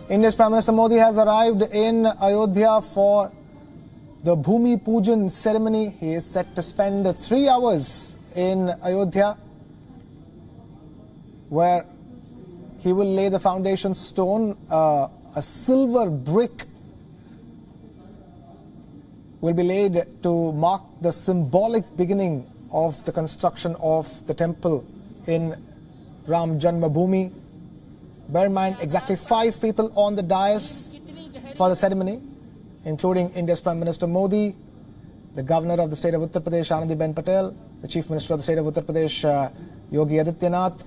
India's Prime Minister Modi has arrived in Ayodhya for the Bhoomi Pujan ceremony. He is set to spend 3 hours in Ayodhya, where he will lay the foundation stone. A silver brick will be laid to mark the symbolic beginning of the construction of the temple in Ram Janmabhoomi. Bear in mind, exactly 5 people on the dais for the ceremony, including India's Prime Minister Modi, the Governor of the state of Uttar Pradesh, Anandiben Patel, the Chief Minister of the state of Uttar Pradesh, Yogi Adityanath,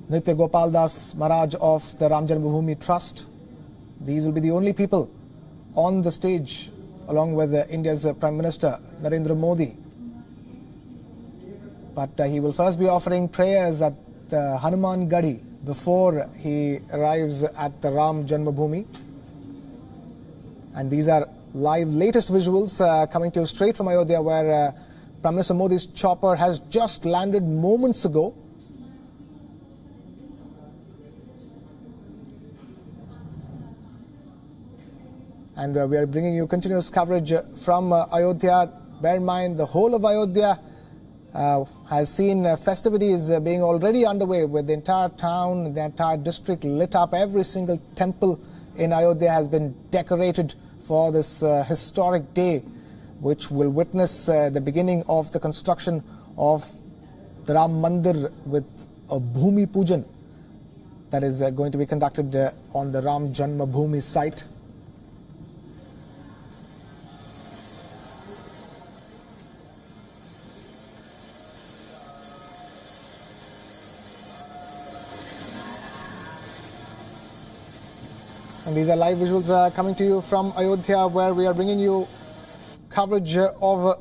Nritya Gopal Das Maharaj of the Ram Janmabhoomi Trust. These will be the only people on the stage, along with India's Prime Minister Narendra Modi. But he will first be offering prayers at the Hanuman Gadi before he arrives at the Ram Janmabhoomi. And these are live latest visuals coming to you straight from Ayodhya, where Prime Minister Modi's chopper has just landed moments ago. And we are bringing you continuous coverage from Ayodhya. Bear in mind, the whole of Ayodhya has seen festivities being already underway, with the entire town, the entire district lit up. Every single temple in Ayodhya has been decorated for this historic day, which will witness the beginning of the construction of the Ram Mandir with a Bhoomi Pujan that is going to be conducted on the Ram Janmabhoomi site. And these are live visuals coming to you from Ayodhya, where we are bringing you coverage of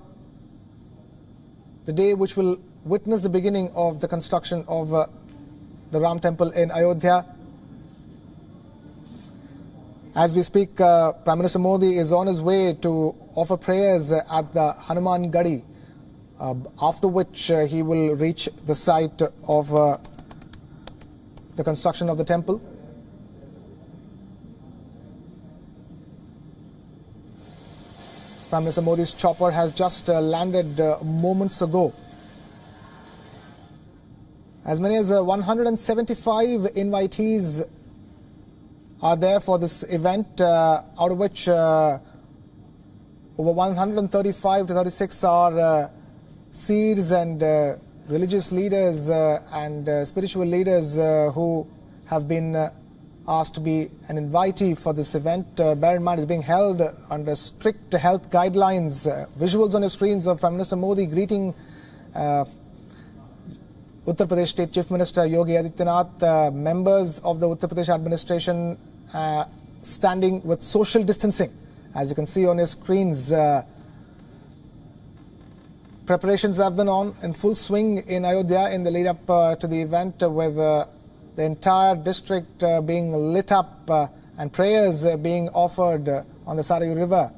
the day which will witness the beginning of the construction of the Ram Temple in Ayodhya. As we speak, Prime Minister Modi is on his way to offer prayers at the Hanuman Gadi, after which he will reach the site of the construction of the temple. Prime Minister Modi's chopper has just landed moments ago. As many as 175 invitees are there for this event, out of which over 135 to 36 are seers and religious leaders and spiritual leaders who have been asked to be an invitee for this event. Bear in mind, it's being held under strict health guidelines. Visuals on your screens of Prime Minister Modi greeting Uttar Pradesh State Chief Minister Yogi Adityanath, members of the Uttar Pradesh administration standing with social distancing. As you can see on your screens, preparations have been on in full swing in Ayodhya in the lead up to the event, with the entire district being lit up and prayers being offered on the Sarayu River.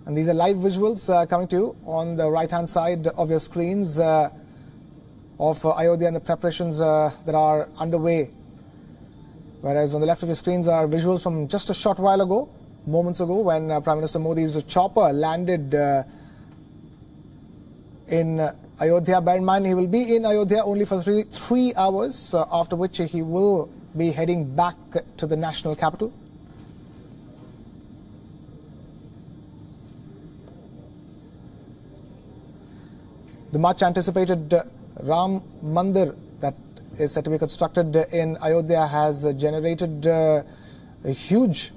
And these are live visuals coming to you on the right-hand side of your screens of Ayodhya and the preparations that are underway. Whereas on the left of your screens are visuals from just a short while ago, moments ago, when Prime Minister Modi's chopper landed in Ayodhya. Bear in mind, he will be in Ayodhya only for three hours, after which he will be heading back to the national capital. The much anticipated Ram Mandir that is set to be constructed in Ayodhya has generated a huge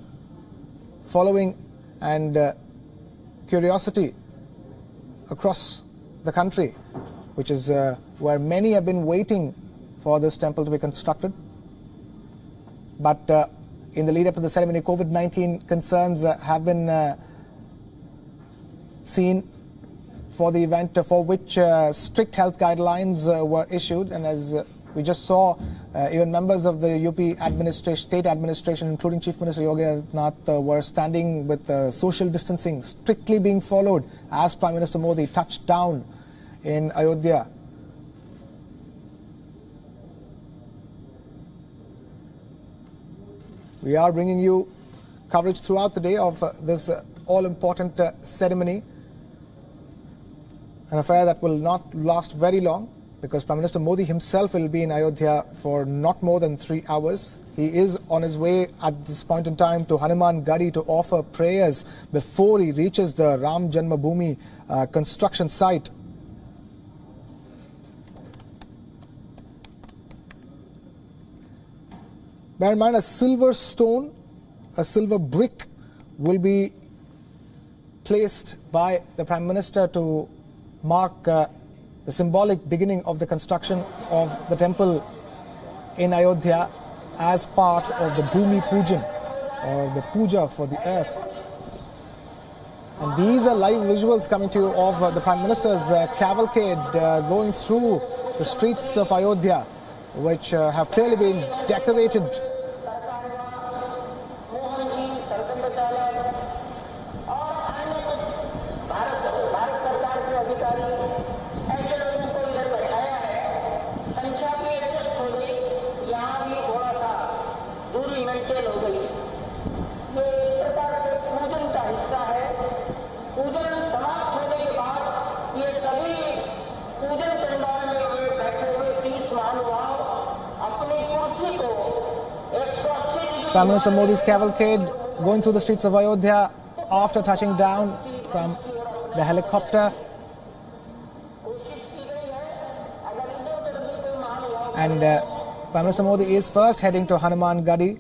following and curiosity across the country, which is where many have been waiting for this temple to be constructed. But in the lead up to the ceremony, COVID-19 concerns have been seen for the event, for which strict health guidelines were issued. And as We just saw even members of the UP state administration, including Chief Minister Yogi Adityanath, were standing with social distancing strictly being followed as Prime Minister Modi touched down in Ayodhya. We are bringing you coverage throughout the day of this all-important ceremony, an affair that will not last very long because Prime Minister Modi himself will be in Ayodhya for not more than 3 hours. He is on his way at this point in time to Hanuman Gadi to offer prayers before he reaches the Ram Janmabhoomi construction site. Bear in mind, a silver stone, a silver brick will be placed by the Prime Minister to mark the symbolic beginning of the construction of the temple in Ayodhya as part of the Bhoomi Pujan, or the puja for the earth. And these are live visuals coming to you of the Prime Minister's cavalcade going through the streets of Ayodhya, which have clearly been decorated. Prime Minister Modi's cavalcade going through the streets of Ayodhya after touching down from the helicopter. And Prime Minister Modi is first heading to Hanuman Gadi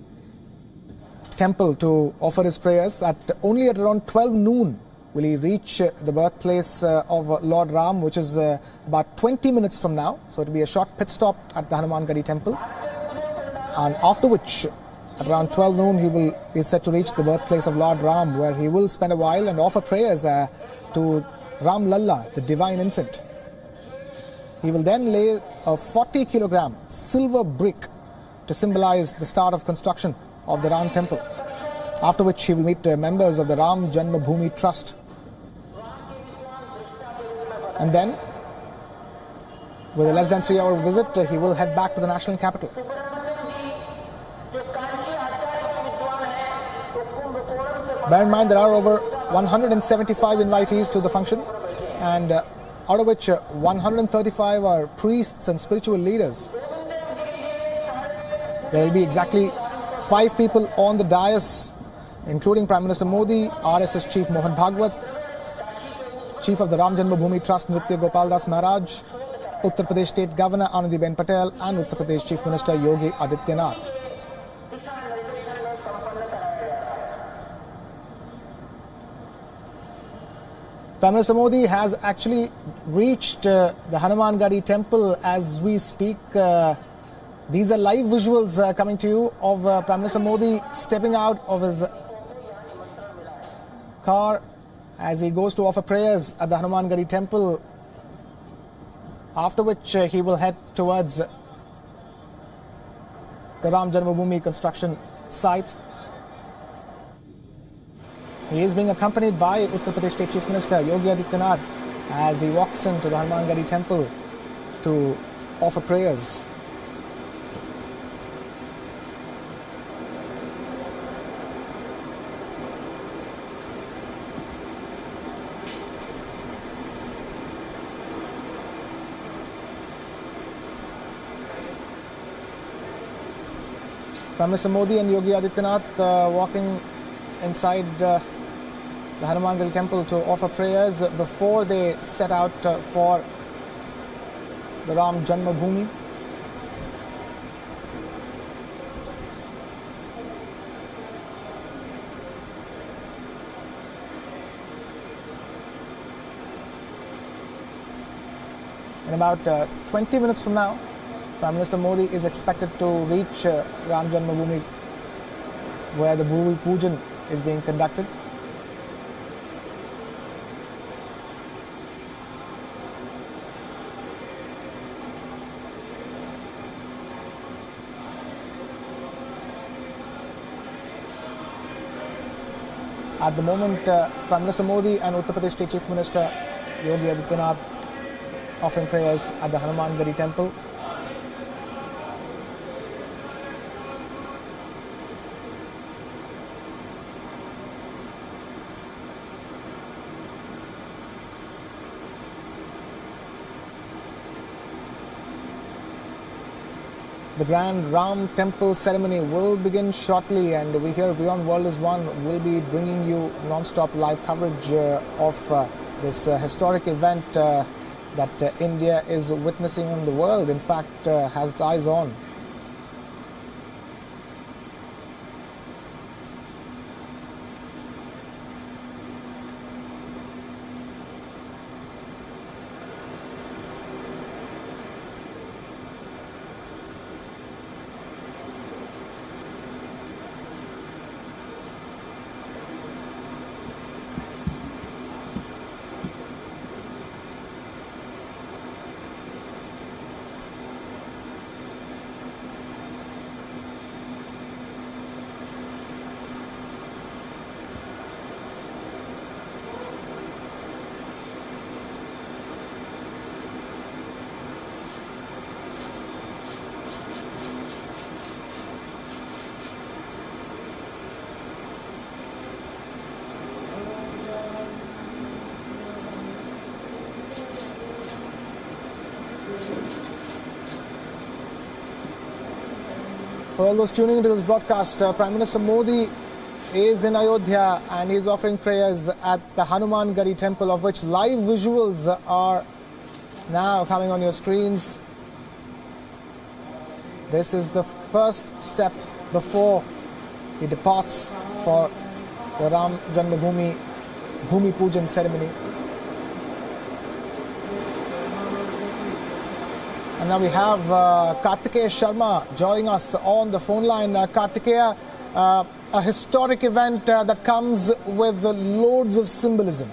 temple to offer his prayers. Only at around 12 noon will he reach the birthplace of Lord Ram, which is about 20 minutes from now. So it will be a short pit stop at the Hanuman Gadi temple. And after which, at around 12 noon, he is set to reach the birthplace of Lord Ram, where he will spend a while and offer prayers to Ram Lalla, the divine infant. He will then lay a 40-kilogram silver brick to symbolize the start of construction of the Ram temple, after which he will meet members of the Ram Janmabhoomi Trust. And then, with a less than 3-hour visit, he will head back to the national capital. Bear in mind, there are over 175 invitees to the function, and out of which 135 are priests and spiritual leaders. There will be exactly 5 people on the dais, including Prime Minister Modi, RSS Chief Mohan Bhagwat, Chief of the Ram Janmabhoomi Trust Nritya Gopal Das Maharaj, Uttar Pradesh State Governor Anandiben Patel, and Uttar Pradesh Chief Minister Yogi Adityanath. Prime Minister Modi has actually reached the Hanuman Gadi temple as we speak. These are live visuals coming to you of Prime Minister Modi stepping out of his car as he goes to offer prayers at the Hanuman Gadi temple, after which he will head towards the Ram Janmabhoomi construction site. He is being accompanied by Uttar Pradesh State Chief Minister Yogi Adityanath as he walks into the Hanuman Gadi temple to offer prayers. Prime Minister Modi and Yogi Adityanath walking inside the Hanuman Gadi temple to offer prayers before they set out for the Ram Janmabhoomi. In about 20 minutes from now, Prime Minister Modi is expected to reach Ram Janmabhoomi, where the Bhoomi Pujan is being conducted. At the moment, Prime Minister Modi and Uttar Pradesh State Chief Minister Yogi Adityanath offering prayers at the Hanuman Gadi temple. The grand Ram temple ceremony will begin shortly, and we here Beyond World is One will be bringing you non-stop live coverage of this historic event that India is witnessing in the world, in fact has its eyes on. For all those tuning into this broadcast, Prime Minister Modi is in Ayodhya and he is offering prayers at the Hanuman Gadi temple, of which live visuals are now coming on your screens. This is the first step before he departs for the Ram Janmabhoomi Bhoomi Pujan ceremony. And now we have Kartikeya Sharma joining us on the phone line. Kartikeya, a historic event that comes with loads of symbolism.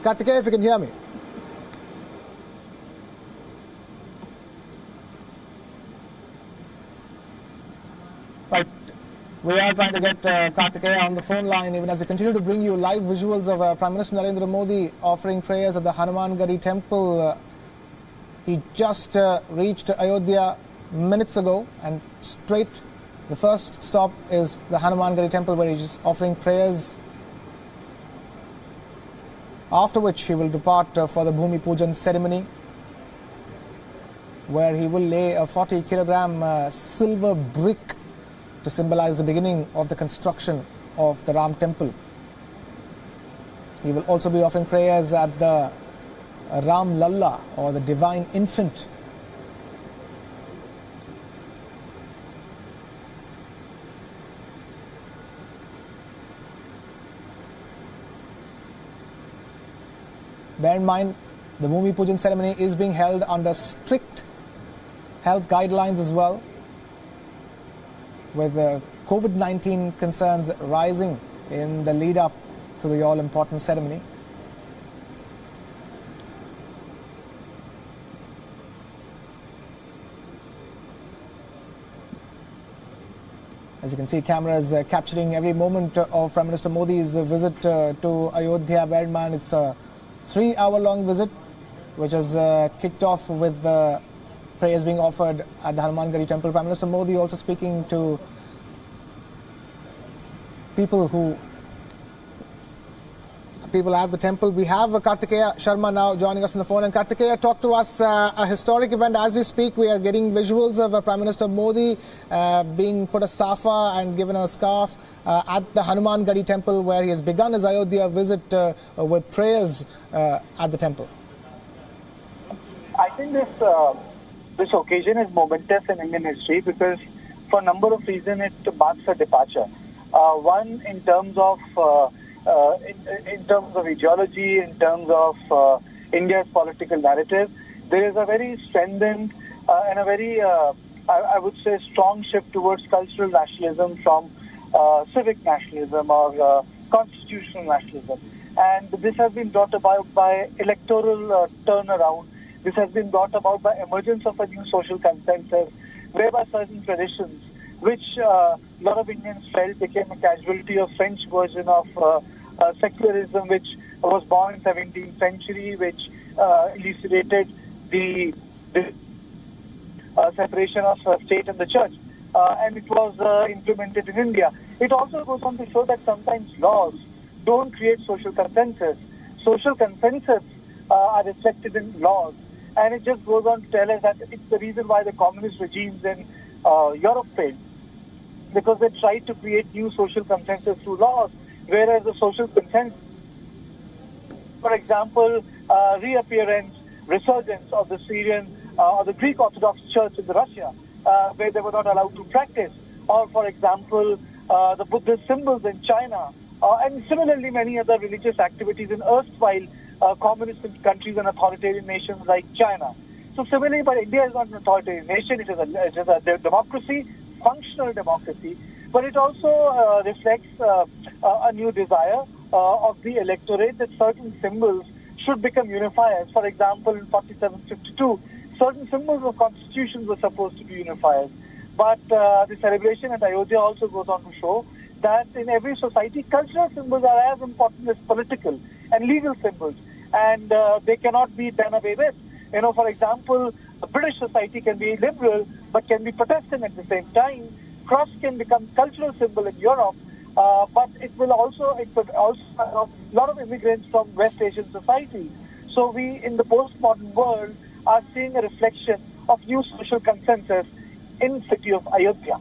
Kartikeya, if you can hear me. Right. We are trying to get Kartikeya on the phone line, even as we continue to bring you live visuals of Prime Minister Narendra Modi offering prayers at the Hanuman Gadi temple. He just reached Ayodhya minutes ago, and straight the first stop is the Hanuman Gadi temple, where he's offering prayers, after which he will depart for the Bhoomi Pujan ceremony, where he will lay a 40-kilogram silver brick to symbolize the beginning of the construction of the Ram temple. He will also be offering prayers at the Ram Lalla, or the Divine Infant. Bear in mind, the Bhoomi Pujan ceremony is being held under strict health guidelines as well, with COVID-19 concerns rising in the lead up to the all-important ceremony. As you can see, cameras capturing every moment of Prime Minister Modi's visit to Ayodhya. Bear in mind, it's a 3-hour-long visit, which has kicked off with prayers being offered at the Hanuman Gadi temple. Prime Minister Modi also speaking to people at the temple. We have Kartikeya Sharma now joining us on the phone. And Kartikeya, talk to us. A historic event as we speak. We are getting visuals of Prime Minister Modi being put a safa and given a scarf at the Hanuman Gadi temple, where he has begun his Ayodhya visit with prayers at the temple. I think this occasion is momentous in Indian history because, for a number of reasons, it marks a departure. One, in terms of ideology, in terms of India's political narrative, there is a very strengthened and a very, I would say, strong shift towards cultural nationalism from civic nationalism or constitutional nationalism. And this has been brought about by electoral turnaround. This has been brought about by emergence of a new social consensus. whereby certain traditions, which a lot of Indians felt became a casualty of French version of secularism, which was born in 17th century, which elucidated the separation of state and the church, and it was implemented in India. It also goes on to show that sometimes laws don't create social consensus. Social consensus are reflected in laws, and it just goes on to tell us that it's the reason why the communist regimes in Europe failed, because they tried to create new social consensus through laws, whereas the social consensus, for example, reappearance, resurgence of the Syrian or the Greek Orthodox Church in Russia, where they were not allowed to practice, or for example, the Buddhist symbols in China, and similarly many other religious activities in erstwhile communist countries and authoritarian nations like China. So similarly, but India is not an authoritarian nation, it is a democracy, functional democracy, but it also reflects a new desire of the electorate that certain symbols should become unifiers. For example, in 4752, certain symbols of constitutions were supposed to be unifiers. But the celebration at Ayodhya also goes on to show that in every society, cultural symbols are as important as political and legal symbols, and they cannot be done away with. You know, for example, a British society can be liberal but can be Protestant at the same time. Cross can become cultural symbol in Europe, but it could also have a lot of immigrants from West Asian societies. So we, in the postmodern world, are seeing a reflection of new social consensus in the city of Ayodhya.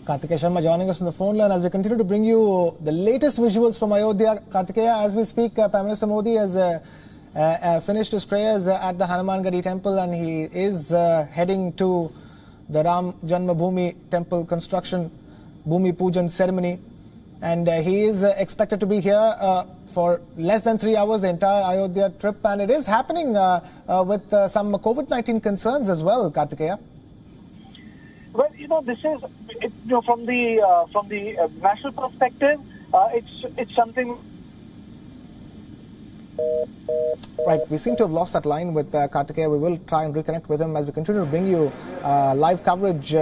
Kartikeya Sharma joining us on the phone line as we continue to bring you the latest visuals from Ayodhya. Kartikeya, as we speak, Prime Minister Modi has finished his prayers at the Hanuman Gadi temple, and he is heading to the Ram Janmabhoomi temple construction Bhoomi Pujan ceremony, and he is expected to be here for less than 3 hours, the entire Ayodhya trip, and it is happening with some COVID-19 concerns as well, Kartikeya. Well, you know, this is from the national perspective, it's something. Right, we seem to have lost that line with Kartikeya. We will try and reconnect with him as we continue to bring you live coverage.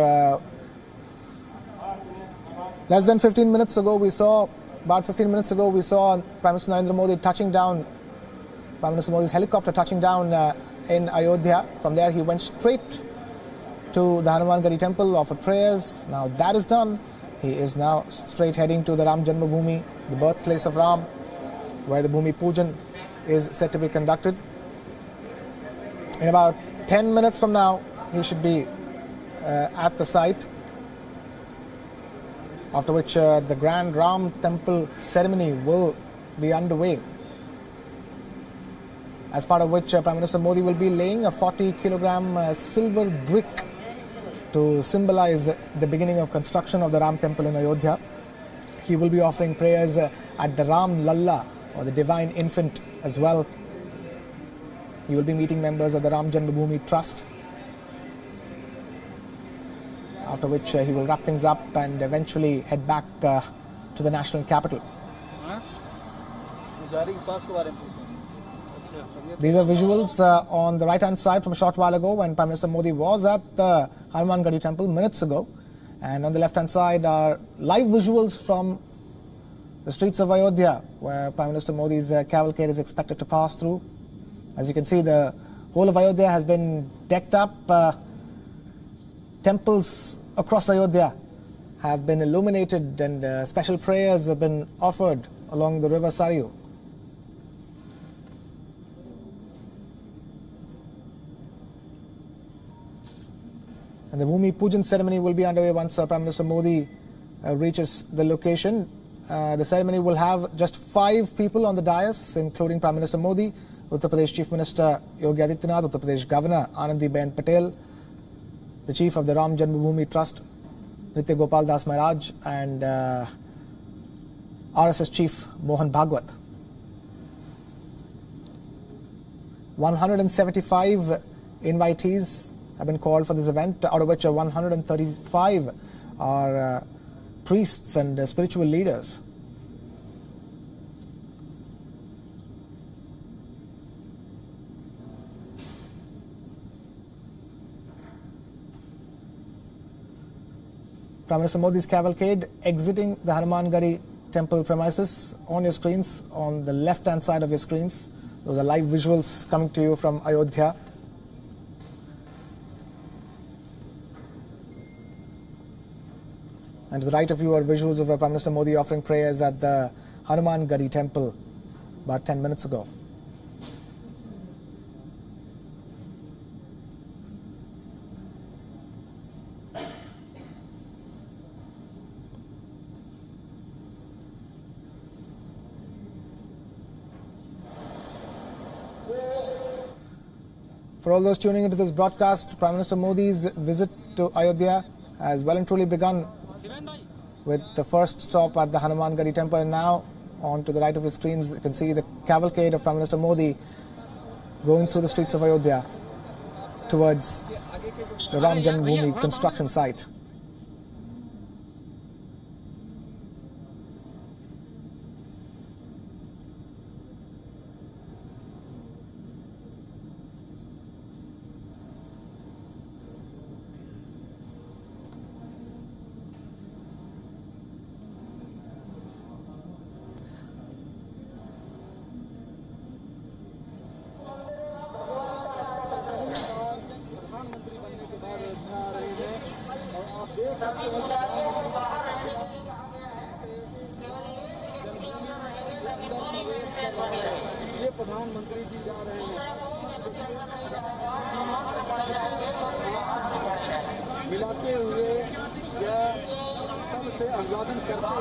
Less than 15 minutes ago, we saw Prime Minister Narendra Modi touching down, Prime Minister Modi's helicopter touching down in Ayodhya. From there, he went straight to the Hanuman Gadi temple, offered prayers. Now that is done. He is now straight heading to the Ram Janmabhoomi, the birthplace of Ram, where the Bhoomi Pujan is set to be conducted. In about 10 minutes from now, he should be at the site, after which the Grand Ram Temple ceremony will be underway, as part of which Prime Minister Modi will be laying a 40-kilogram silver brick to symbolize the beginning of construction of the Ram Temple in Ayodhya. He will be offering prayers at the Ram Lalla, or the Divine Infant, as well. He will be meeting members of the Ram Janmabhoomi Trust, after which he will wrap things up and eventually head back to the national capital. These are visuals on the right-hand side from a short while ago when Prime Minister Modi was at the Hanuman Gadi temple minutes ago. And on the left-hand side are live visuals from the streets of Ayodhya, where Prime Minister Modi's cavalcade is expected to pass through. As you can see, the whole of Ayodhya has been decked up. Temples across Ayodhya have been illuminated, and special prayers have been offered along the river Saryu. And the Bhoomi Pujan ceremony will be underway once Prime Minister Modi reaches the location. The ceremony will have just 5 people on the dais, including Prime Minister Modi, Uttar Pradesh Chief Minister Yogi Adityanath, Uttar Pradesh Governor Anandiben Patel, the Chief of the Ram Janmabhoomi Trust, Nitya Gopal Das Maharaj, and RSS Chief Mohan Bhagwat. 175 invitees have been called for this event, out of which 135 are priests and spiritual leaders. Prime Minister Modi's cavalcade exiting the Hanumangadi temple premises. On your screens, on the left-hand side of your screens, those are live visuals coming to you from Ayodhya. And to the right of you are visuals of Prime Minister Modi offering prayers at the Hanumangadi temple about 10 minutes ago. For all those tuning into this broadcast, Prime Minister Modi's visit to Ayodhya has well and truly begun with the first stop at the Hanumangadi temple. And now, on to the right of your screens, you can see the cavalcade of Prime Minister Modi going through the streets of Ayodhya towards the Ram Janmabhoomi construction site.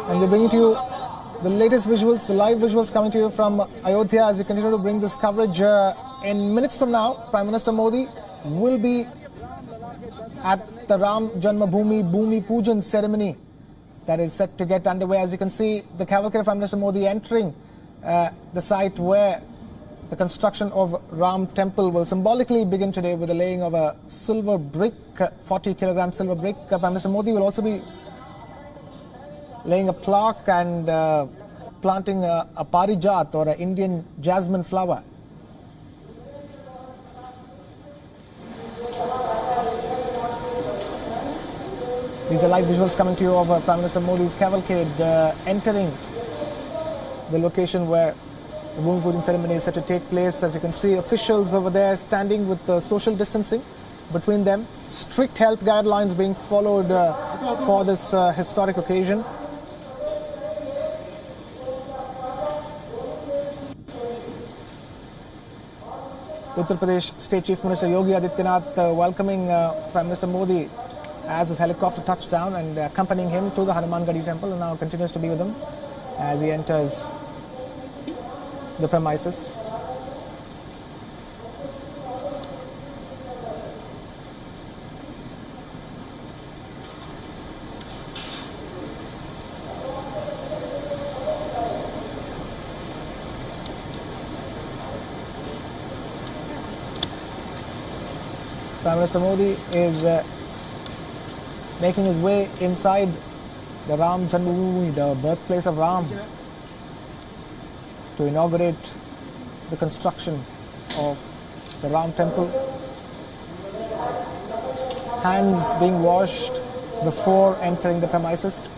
And we're bringing to you the latest visuals, the live visuals coming to you from Ayodhya as we continue to bring this coverage. In minutes from now, Prime Minister Modi will be at the Ram Janmabhoomi Bhoomi Pujan ceremony that is set to get underway. As you can see, the cavalcade of Prime Minister Modi entering the site where the construction of Ram Temple will symbolically begin today with the laying of a silver brick, 40-kilogram silver brick. Prime Minister Modi will also be laying a plaque and planting a parijat or an Indian jasmine flower. These are live visuals coming to you of Prime Minister Modi's cavalcade entering the location where the Bhoomi Pujan ceremony is set to take place. As you can see, officials over there standing with social distancing between them. Strict health guidelines being followed for this historic occasion. Uttar Pradesh State Chief Minister Yogi Adityanath welcoming Prime Minister Modi as his helicopter touched down and accompanying him to the Hanumangadi temple, and now continues to be with him as he enters the premises. Prime Minister Modi is making his way inside the Ram Janmabhoomi, the birthplace of Ram, to inaugurate the construction of the Ram Temple. Hands being washed before entering the premises.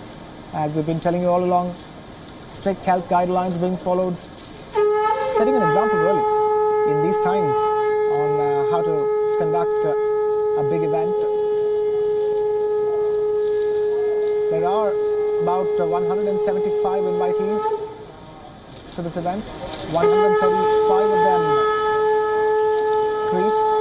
As we've been telling you all along, strict health guidelines being followed, setting an example really in these times on how to conduct a big event. There are about 175 invitees to this event, 135 of them priests.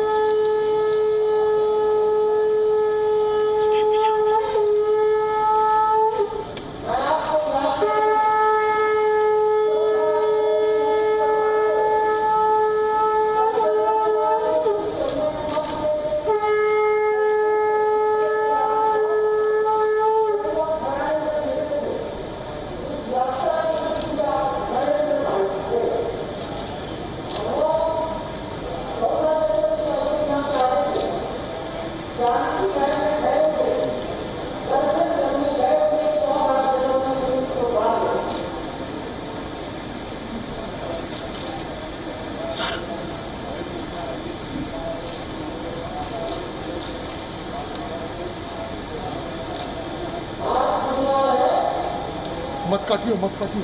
काटियो मत काटियो।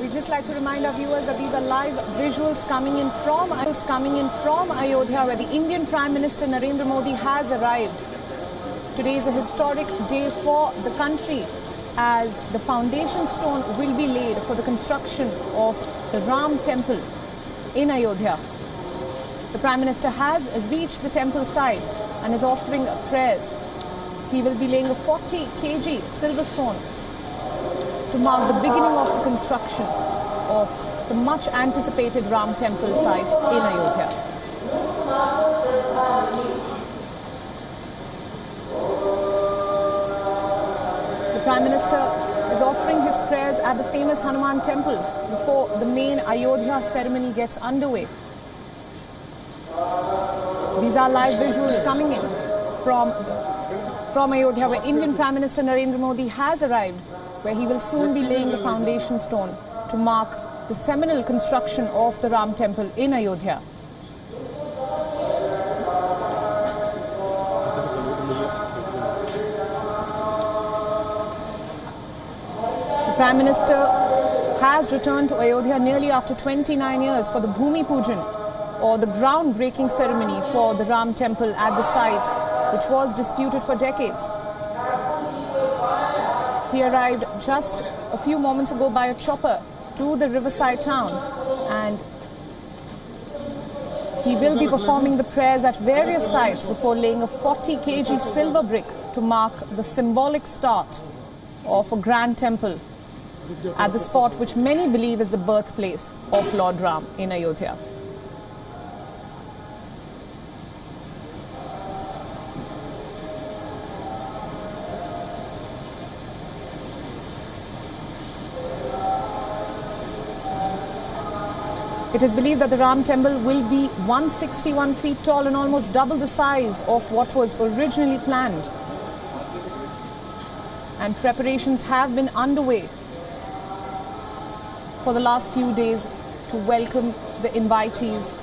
We'd just like to remind our viewers that these are live visuals coming in from Ayodhya, where the Indian Prime Minister Narendra Modi has arrived. Today is a historic day for the country, as the foundation stone will be laid for the construction of the Ram temple in Ayodhya. The Prime Minister has reached the temple site and is offering prayers. He will be laying a 40 kg silver stone to mark the beginning of the construction of the much anticipated Ram temple site in Ayodhya. The Prime Minister is offering his prayers at the famous Hanuman temple before the main Ayodhya ceremony gets underway. These are live visuals coming in from Ayodhya, where Indian Prime Minister Narendra Modi has arrived, where he will soon be laying the foundation stone to mark the seminal construction of the Ram temple in Ayodhya. The Prime Minister has returned to Ayodhya nearly after 29 years for the Bhoomi Pujan, or the groundbreaking ceremony for the Ram temple at the site, which was disputed for decades. He arrived just a few moments ago by a chopper to the riverside town, and he will be performing the prayers at various sites before laying a 40 kg silver brick to mark the symbolic start of a grand temple at the spot which many believe is the birthplace of Lord Ram in Ayodhya. It is believed that the Ram temple will be 161 feet tall and almost double the size of what was originally planned. And preparations have been underway for the last few days to welcome the invitees.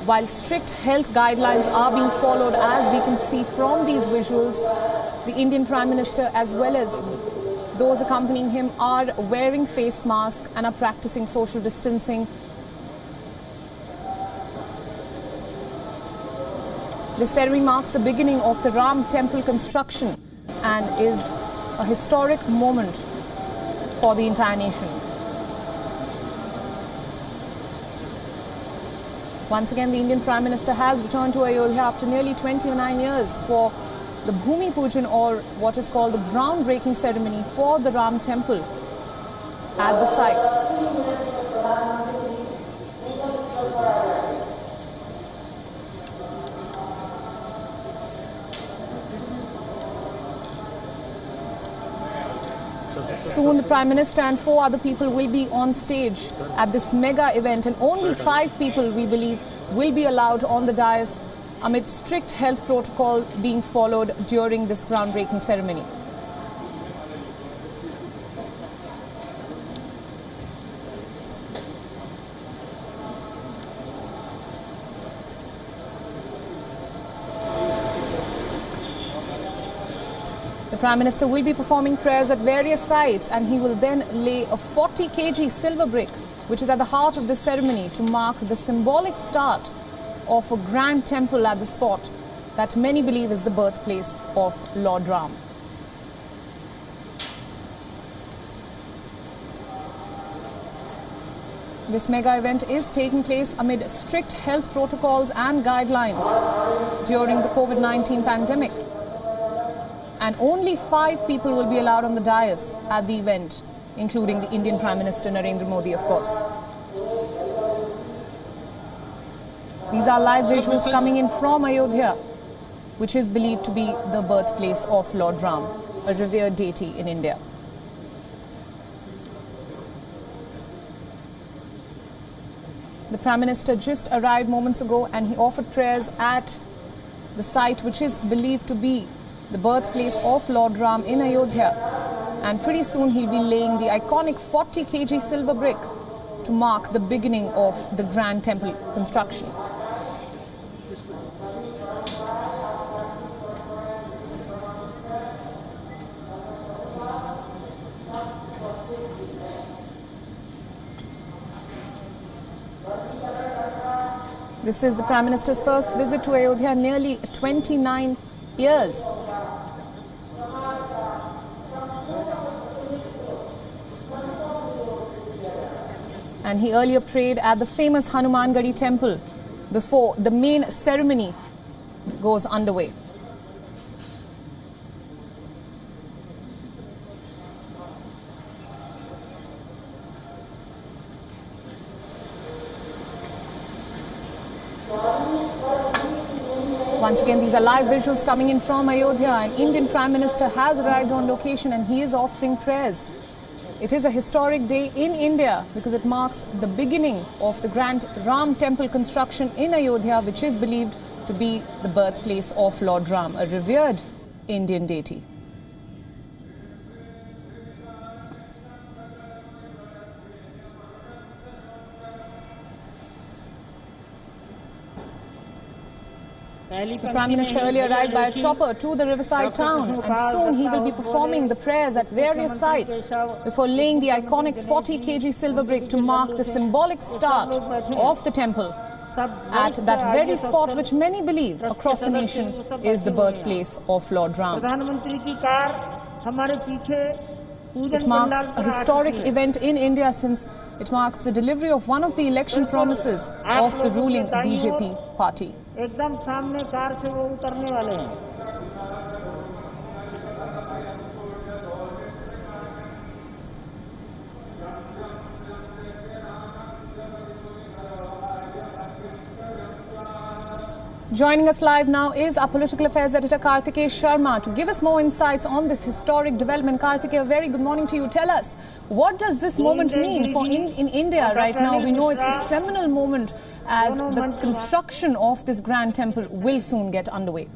While strict health guidelines are being followed, as we can see from these visuals, the Indian Prime Minister as well as those accompanying him are wearing face masks and are practicing social distancing. This ceremony marks the beginning of the Ram temple construction and is a historic moment for the entire nation. Once again, the Indian Prime Minister has returned to Ayodhya after nearly 29 years for the Bhoomi Pujan, or what is called the groundbreaking ceremony for the Ram temple at the site. Soon the Prime Minister and 4 other people will be on stage at this mega event, and only 5 people, we believe, will be allowed on the dais amid strict health protocol being followed during this groundbreaking ceremony. The Prime Minister will be performing prayers at various sites, and he will then lay a 40 kg silver brick, which is at the heart of the ceremony, to mark the symbolic start of a grand temple at the spot that many believe is the birthplace of Lord Ram. This mega event is taking place amid strict health protocols and guidelines during the COVID-19 pandemic. And only 5 people will be allowed on the dais at the event, including the Indian Prime Minister Narendra Modi, of course. These are live visuals coming in from Ayodhya, which is believed to be the birthplace of Lord Ram, a revered deity in India. The Prime Minister just arrived moments ago, and he offered prayers at the site which is believed to be the birthplace of Lord Ram in Ayodhya. And pretty soon he'll be laying the iconic 40 kg silver brick to mark the beginning of the grand temple construction. This is the Prime Minister's first visit to Ayodhya in nearly 29 years. And he earlier prayed at the famous Hanumangadi temple before the main ceremony goes underway. Once again, these are live visuals coming in from Ayodhya. An Indian Prime Minister has arrived on location and he is offering prayers. It is a historic day in India because it marks the beginning of the grand Ram temple construction in Ayodhya, which is believed to be the birthplace of Lord Ram, a revered Indian deity. The Prime Minister earlier arrived by a chopper to the riverside town, and soon he will be performing the prayers at various sites before laying the iconic 40 kg silver brick to mark the symbolic start of the temple at that very spot which many believe across the nation is the birthplace of Lord Ram. It marks a historic event in India since it marks the delivery of one of the election promises of the ruling BJP party. एकदम सामने car से वो उतरने वाले हैं। Joining us live now is our political affairs editor Karthikeya Sharma to give us more insights on this historic development. Karthikeya, a very good morning to you. Tell us, what does this moment mean for in India right now? We know it's a seminal moment as the construction of this grand temple will soon get underway.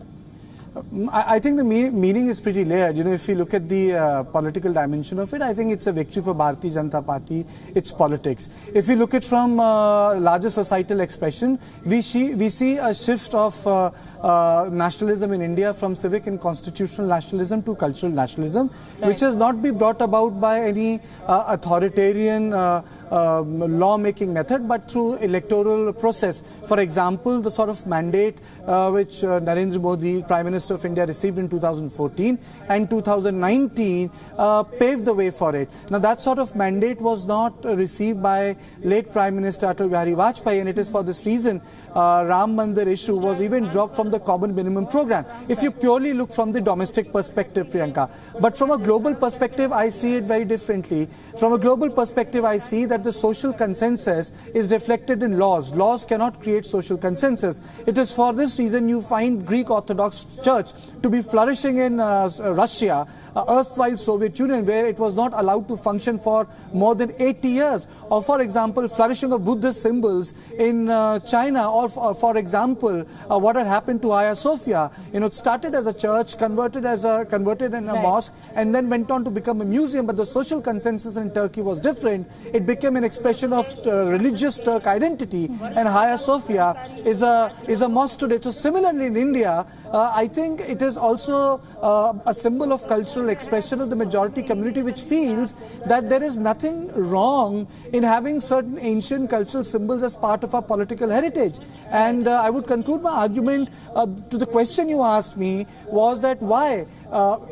I think the meaning is pretty layered. You know, if you look at the political dimension of it, I think it's a victory for Bharatiya Janata Party, its politics. If you look at from larger societal expression, we see a shift of nationalism in India from civic and constitutional nationalism to cultural nationalism, which has not been brought about by any authoritarian law-making method, but through electoral process. For example, the sort of mandate which Narendra Modi, Prime Minister of India, received in 2014 and 2019 paved the way for it. Now, that sort of mandate was not received by late Prime Minister Atal Bihari Vajpayee, and it is for this reason Ram Mandir issue was even dropped from the common minimum program. If you purely look from the domestic perspective, Priyanka, but from a global perspective, I see it very differently. From a global perspective, I see that the social consensus is reflected in laws. Laws cannot create social consensus. It is for this reason you find Greek Orthodox Church to be flourishing in Russia, erstwhile Soviet Union, where it was not allowed to function for more than 80 years. Or for example, flourishing of Buddhist symbols in China, or for example, what had happened to Hagia Sophia. You know, it started as a church, converted in a mosque, and then went on to become a museum. But the social consensus in Turkey was different. It became an expression of religious Turk identity, and Hagia Sophia is a mosque today. So similarly in India, I think think it is also a symbol of cultural expression of the majority community, which feels that there is nothing wrong in having certain ancient cultural symbols as part of our political heritage. And I would conclude my argument to the question you asked me was that why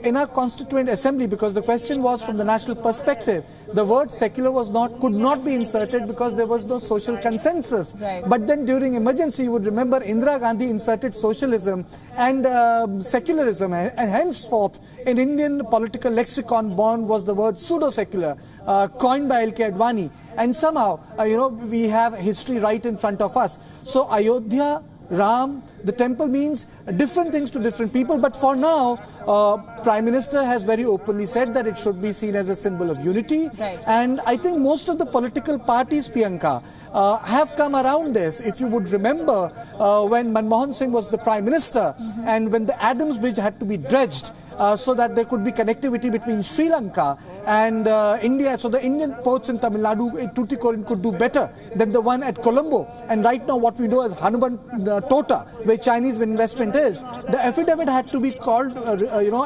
in our Constituent Assembly, because the question was from the national perspective, the word secular could not be inserted because there was no social consensus. Right. But then during emergency, you would remember Indira Gandhi inserted socialism and secularism, and henceforth in Indian political lexicon born was the word pseudo-secular, coined by L.K. Advani. And somehow, we have history right in front of us. So Ayodhya Ram, the temple means different things to different people, but for now, Prime Minister has very openly said that it should be seen as a symbol of unity. Right. And I think most of the political parties, Priyanka, have come around this. If you would remember, when Manmohan Singh was the Prime Minister, and when the Adams Bridge had to be dredged so that there could be connectivity between Sri Lanka and India, so the Indian ports in Tamil Nadu, Tuticorin, could do better than the one at Colombo. And right now what we know as Hanuman Tota, where Chinese investment is, the affidavit had to be called,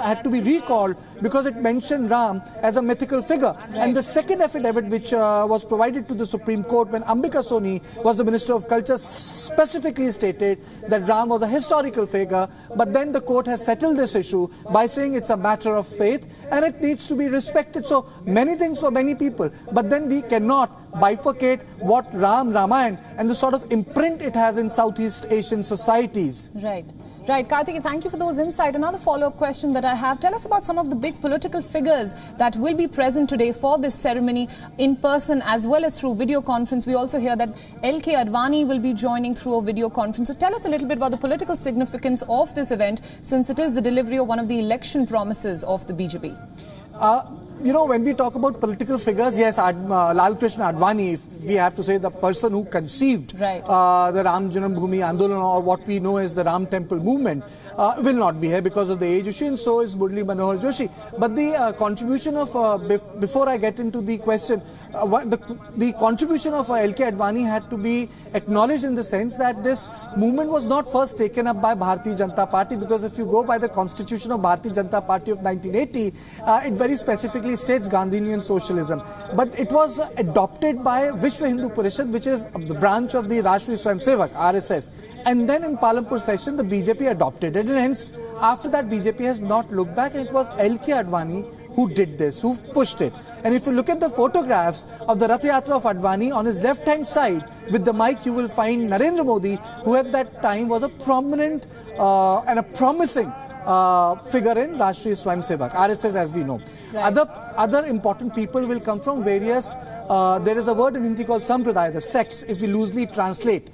had to be recalled because it mentioned Ram as a mythical figure. Right. And the second affidavit, which was provided to the Supreme Court when Ambika Soni was the Minister of Culture, specifically stated that Ram was a historical figure. But then the court has settled this issue by saying it's a matter of faith and it needs to be respected. So many things for many people, but then we cannot bifurcate what Ramayan and the sort of imprint it has in Southeast Asian societies. Right. Right, Karthik, thank you for those insights. Another follow-up question that I have. Tell us about some of the big political figures that will be present today for this ceremony in person as well as through video conference. We also hear that L.K. Advani will be joining through a video conference. So tell us a little bit about the political significance of this event, since it is the delivery of one of the election promises of the BJP. When we talk about political figures, yes, Lal Krishna Advani, if we have to say the person who conceived right. The Ram Janmabhoomi Andolan, or what we know as the Ram Temple movement, will not be here because of the age issue, and so is Murli Manohar Joshi. But the contribution of, before I get into the question, the contribution of L.K. Advani had to be acknowledged in the sense that this movement was not first taken up by Bharatiya Janata Party, because if you go by the constitution of Bharatiya Janata Party of 1980, it very specifically states Gandhian socialism. But it was adopted by Vishwa Hindu Parishad, which is the branch of the Rashtriya Swayamsevak, RSS. And then in Palampur session, the BJP adopted it. And hence, after that, BJP has not looked back. And it was L.K. Advani who did this, who pushed it. And if you look at the photographs of the Rath Yatra of Advani, on his left-hand side, with the mic, you will find Narendra Modi, who at that time was a prominent and a promising figure in Rashtriya Swayamsevak, RSS as we know. Right. Other important people will come from various, there is a word in Hindi called Sampradaya, the sects, if we loosely translate,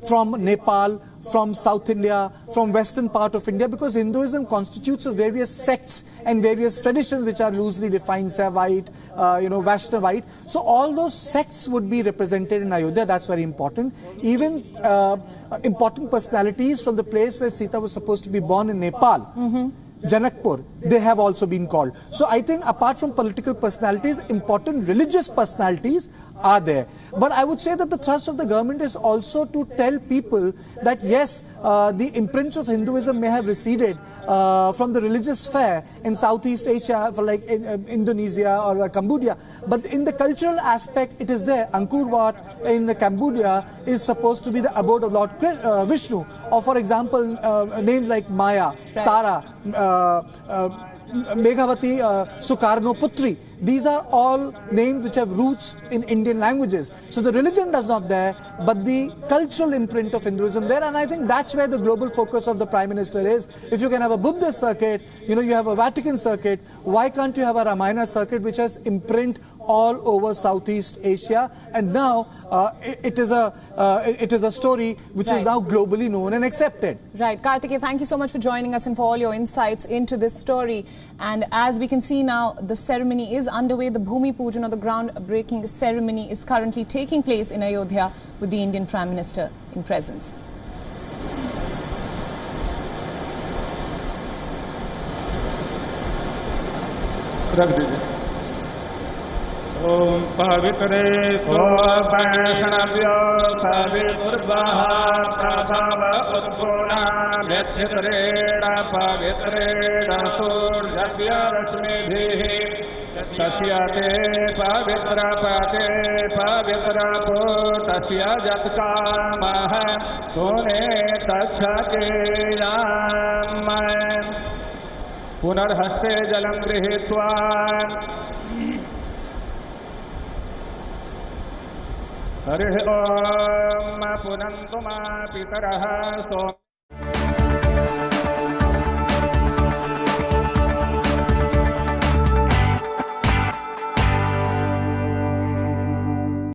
from Nepal, from South India, from western part of India, because Hinduism constitutes of various sects and various traditions which are loosely defined, Saivite, Vaishnavite. So all those sects would be represented in Ayodhya. That's very important. Even important personalities from the place where Sita was supposed to be born in Nepal, Janakpur, they have also been called. So I think apart from political personalities, important religious personalities are there. But I would say that the thrust of the government is also to tell people that yes, the imprints of Hinduism may have receded from the religious sphere in Southeast Asia, for like in Indonesia or Cambodia, but in the cultural aspect it is there. Angkor Wat in Cambodia is supposed to be the abode of Lord Vishnu, or for example names like Maya, right. Tara, Meghavati, Sukarno, Putri. These are all names which have roots in Indian languages. So the religion does not there, but the cultural imprint of Hinduism there. And I think that's where the global focus of the Prime Minister is. If you can have a Buddhist circuit, you have a Vatican circuit, why can't you have a Ramayana circuit which has imprint all over Southeast Asia? And now it is a story which right. is now globally known and accepted. Right. Karthikeya, thank you so much for joining us and for all your insights into this story. And as we can see now, the ceremony is underway. The Bhoomi Pujan, or the groundbreaking ceremony, is currently taking place in Ayodhya with the Indian Prime Minister in presence. ओम पवित्रे सोपैषणव्यो सवितुर्वः प्रथम उत्पूर्णा व्यथितरेण पवित्रेण सूर्यस्य रश्मिभिः तस्य ते पवित्रपते पवित्रपूतस्य यत्कामः पुने तच्छकेयाम पुनर्हस्ते जलं गृहीत्वा हरिः ॐ पुनन्तु मा पितरः सो